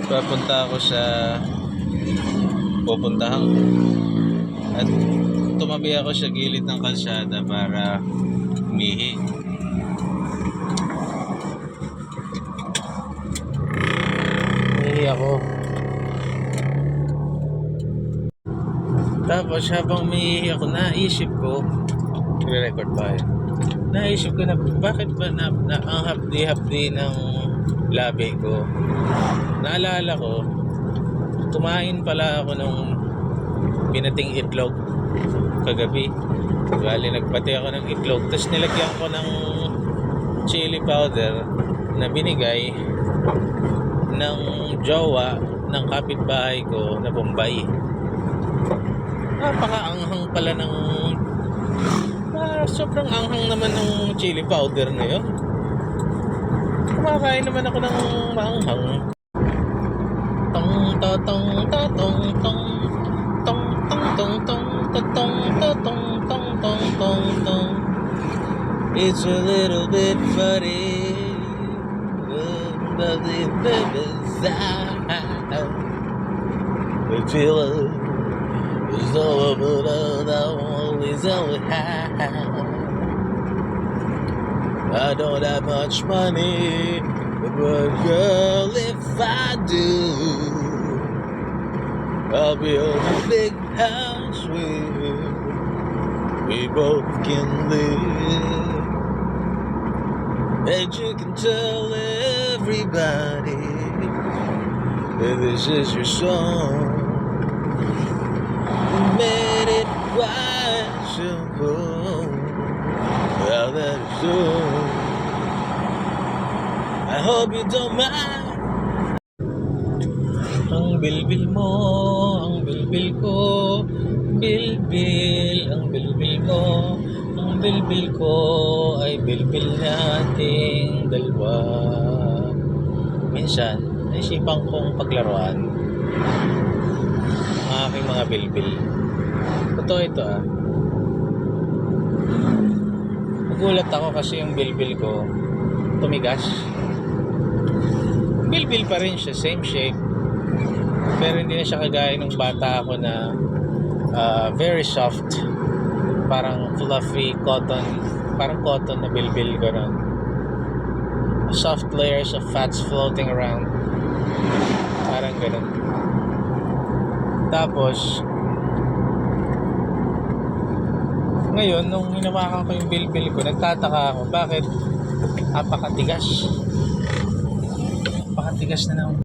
papunta ako sa pupuntahan ko. At tumabi ako sa gilid ng kalsada para umihi. Umihi ako. Tapos habang umihi ako, naisip ko, i-record pa yun. Naisip ko na bakit ba na ang hapdi-hapdi ng labi ko. Naalala ko, kumain pala ako ng binating itlog kagabi. Bali, nagpati ako ng itlog. Tapos nilagyan ko ng chili powder na binigay ng jowa ng kapitbahay ko na Bombay. Napakaanghang pala ng sobrang anghang naman ng chili powder na yun. Kumakain naman ako ng maanghang. Tong tong tong tong tong tong tong tong tong tong tong tong tong. It's a little bit funny, but the baby's out. The feeling is all about the only so high. I don't have much money, but girl, if I do, I'll build a big house where we both can live. And you can tell everybody that this is your song. You made it quite simple. Well, that is so. I hope you don't mind. Ang bilbil mo, ang bilbil ko, bilbil, ang bilbil mo, ang bilbil ko ay bilbil nating dalawa. Minsan, naisipan kong paglaruan ang aking mga bilbil. Totoo ito Nagulat ako kasi yung bilbil ko tumigas. Bilbil pa rin siya, same shape. Pero hindi na siya kagaya nung bata ako na very soft. Parang fluffy cotton. Parang cotton na bilbil gano'n. Soft layers of fats floating around. Parang gano'n. Tapos ngayon, nung hinawakan ko yung bilbil ko, nagtataka ako, bakit napakatigas? Napakatigas na naman.